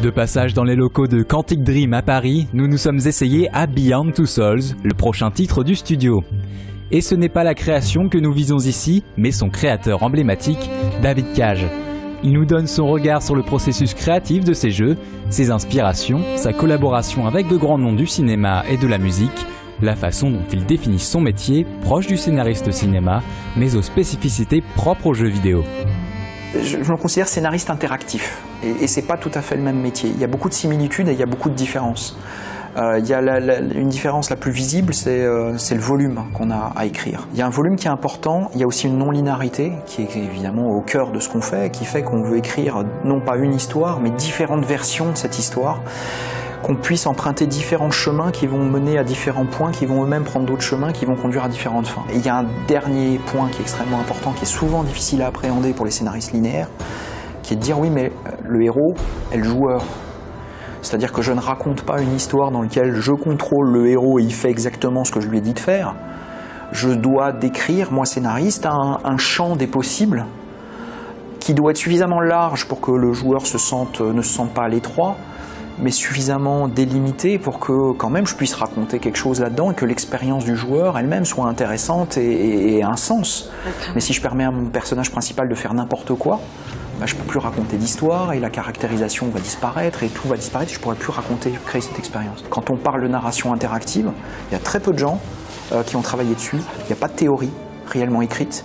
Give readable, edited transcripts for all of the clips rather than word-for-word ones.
De passage dans les locaux de Quantic Dream à Paris, nous nous sommes essayés à Beyond Two Souls, le prochain titre du studio. Et ce n'est pas la création que nous visons ici, mais son créateur emblématique, David Cage. Il nous donne son regard sur le processus créatif de ses jeux, ses inspirations, sa collaboration avec de grands noms du cinéma et de la musique, la façon dont il définit son métier, proche du scénariste cinéma, mais aux spécificités propres aux jeux vidéo. Je me considère scénariste interactif et c'est pas tout à fait le même métier. Il y a beaucoup de similitudes et il y a beaucoup de différences. Il y a une différence la plus visible, c'est le volume qu'on a à écrire. Il y a un volume qui est important, il y a aussi une non-linéarité qui est évidemment au cœur de ce qu'on fait, qui fait qu'on veut écrire non pas une histoire, mais différentes versions de cette histoire, qu'on puisse emprunter différents chemins qui vont mener à différents points, qui vont eux-mêmes prendre d'autres chemins, qui vont conduire à différentes fins. Et il y a un dernier point qui est extrêmement important, qui est souvent difficile à appréhender pour les scénaristes linéaires, qui est de dire oui mais le héros est le joueur. C'est-à-dire que je ne raconte pas une histoire dans laquelle je contrôle le héros et il fait exactement ce que je lui ai dit de faire. Je dois décrire, moi scénariste, un champ des possibles qui doit être suffisamment large pour que le joueur ne se sente pas à l'étroit, mais suffisamment délimité pour que quand même je puisse raconter quelque chose là-dedans et que l'expérience du joueur elle-même soit intéressante et ait un sens. Mais si je permets à mon personnage principal de faire n'importe quoi, je ne peux plus raconter d'histoire et la caractérisation va disparaître et tout va disparaître et je ne pourrai plus créer cette expérience. Quand on parle de narration interactive, il y a très peu de gens qui ont travaillé dessus, il n'y a pas de théorie réellement écrite.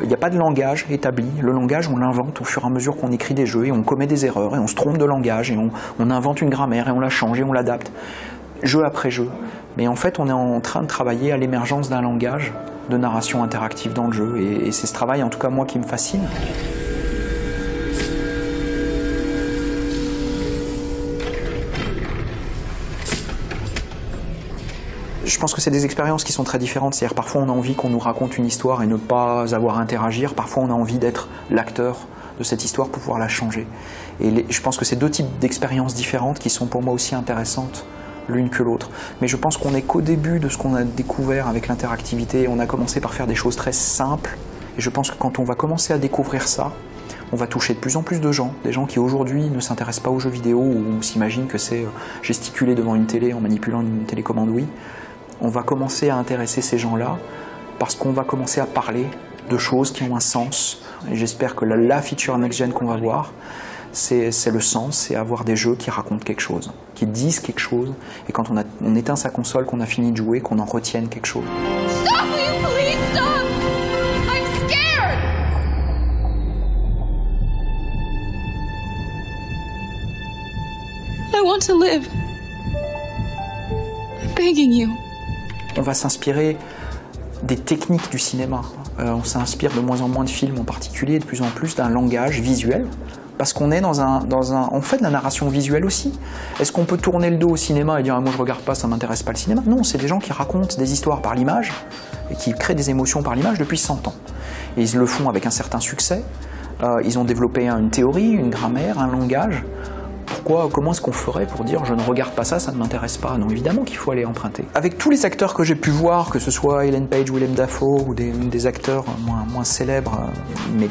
Il n'y a pas de langage établi. Le langage, on l'invente au fur et à mesure qu'on écrit des jeux et on commet des erreurs et on se trompe de langage et on invente une grammaire et on la change et on l'adapte, jeu après jeu. Mais en fait, on est en train de travailler à l'émergence d'un langage de narration interactive dans le jeu et c'est ce travail, en tout cas moi, qui me fascine. Je pense que c'est des expériences qui sont très différentes. C'est-à-dire parfois on a envie qu'on nous raconte une histoire et ne pas avoir à interagir. Parfois on a envie d'être l'acteur de cette histoire pour pouvoir la changer. Et je pense que c'est deux types d'expériences différentes qui sont pour moi aussi intéressantes l'une que l'autre. Mais je pense qu'on n'est qu'au début de ce qu'on a découvert avec l'interactivité. On a commencé par faire des choses très simples. Et je pense que quand on va commencer à découvrir ça, on va toucher de plus en plus de gens, des gens qui aujourd'hui ne s'intéressent pas aux jeux vidéo ou s'imaginent que c'est gesticuler devant une télé en manipulant une télécommande Wii. On va commencer à intéresser ces gens-là parce qu'on va commencer à parler de choses qui ont un sens. Et j'espère que la feature next-gen qu'on va voir, c'est le sens, c'est avoir des jeux qui racontent quelque chose, qui disent quelque chose. Et quand on éteint sa console, qu'on a fini de jouer, qu'on en retienne quelque chose. Stop, will you please stop? I'm scared! I want to live. I'm begging you. On va s'inspirer des techniques du cinéma. On s'inspire de moins en moins de films en particulier, de plus en plus d'un langage visuel, parce qu'on est on fait de la narration visuelle aussi. Est-ce qu'on peut tourner le dos au cinéma et dire ah, moi je regarde pas, ça m'intéresse pas le cinéma? Non, c'est des gens qui racontent des histoires par l'image et qui créent des émotions par l'image depuis 100 ans. Et ils le font avec un certain succès. Ils ont développé une théorie, une grammaire, un langage. Comment est-ce qu'on ferait pour dire je ne regarde pas ça, ça ne m'intéresse pas? Non, évidemment qu'il faut aller emprunter. Avec tous les acteurs que j'ai pu voir, que ce soit Ellen Page, Willem Dafoe ou des acteurs moins célèbres, mais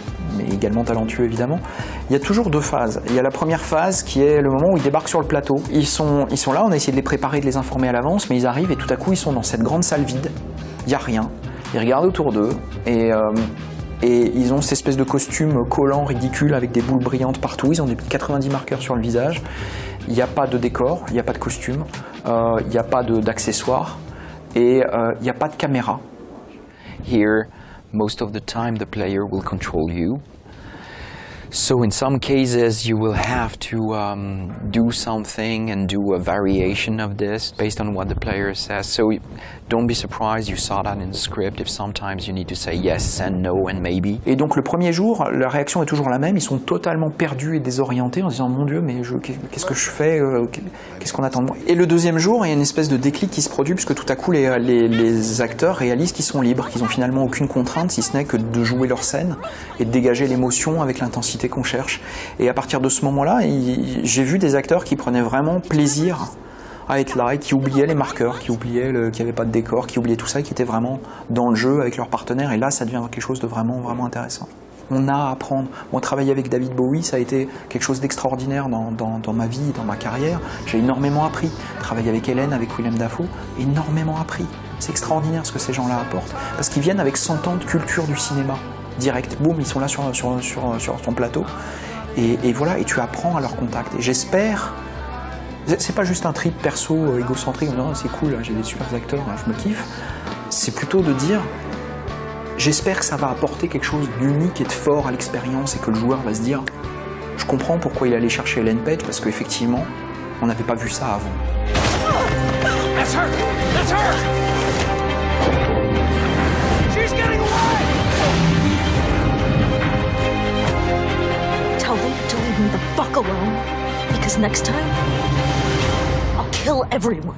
également talentueux évidemment, il y a toujours deux phases. Il y a la première phase qui est le moment où ils débarquent sur le plateau. Ils sont là, on a essayé de les préparer, de les informer à l'avance, mais ils arrivent et tout à coup ils sont dans cette grande salle vide. Il n'y a rien. Ils regardent autour d'eux et ils ont cette espèce de costume collant, ridicule, avec des boules brillantes partout. Ils ont des 90 marqueurs sur le visage. Il n'y a pas de décor, il n'y a pas de costume, il n'y a pas d'accessoires et il n'y a pas de caméra. Here, most of the time the player will control you. So in some cases you will have to do something and do a variation of this based on what the player says. So don't be surprised you saw that in the script if sometimes you need to say yes and no and maybe. Et donc le premier jour, la réaction est toujours la même. Ils sont totalement perdus et désorientés en disant mon Dieu, mais qu'est-ce que je fais, qu'est-ce qu'on attend de moi? Et le deuxième jour, il y a une espèce de déclic qui se produit puisque tout à coup les acteurs réalisent qu'ils sont libres, qu'ils n'ont finalement aucune contrainte si ce n'est que de jouer leur scène et de dégager l'émotion avec l'intensité qu'on cherche. Et à partir de ce moment-là, j'ai vu des acteurs qui prenaient vraiment plaisir à être là et qui oubliaient les marqueurs, qui oubliaient qu'il n'y avait pas de décor, qui oubliaient tout ça et qui étaient vraiment dans le jeu avec leurs partenaires. Et là, ça devient quelque chose de vraiment, vraiment intéressant. On a à apprendre. Moi, travailler avec David Bowie, ça a été quelque chose d'extraordinaire dans ma vie, dans ma carrière. J'ai énormément appris. Travailler avec Hélène, avec Willem Dafoe, énormément appris. C'est extraordinaire ce que ces gens-là apportent. Parce qu'ils viennent avec 100 ans de culture du cinéma. Direct, boum, ils sont là sur ton plateau. Et voilà, et tu apprends à leur contact. Et j'espère... C'est pas juste un trip perso égocentrique, non, c'est cool, j'ai des super acteurs, je me kiffe. C'est plutôt de dire... J'espère que ça va apporter quelque chose d'unique et de fort à l'expérience et que le joueur va se dire je comprends pourquoi il allait chercher Ellen Page parce qu'effectivement, on n'avait pas vu ça avant. That's her! That's her! She's getting away! Tell them to leave me the fuck alone because next time I'll kill everyone.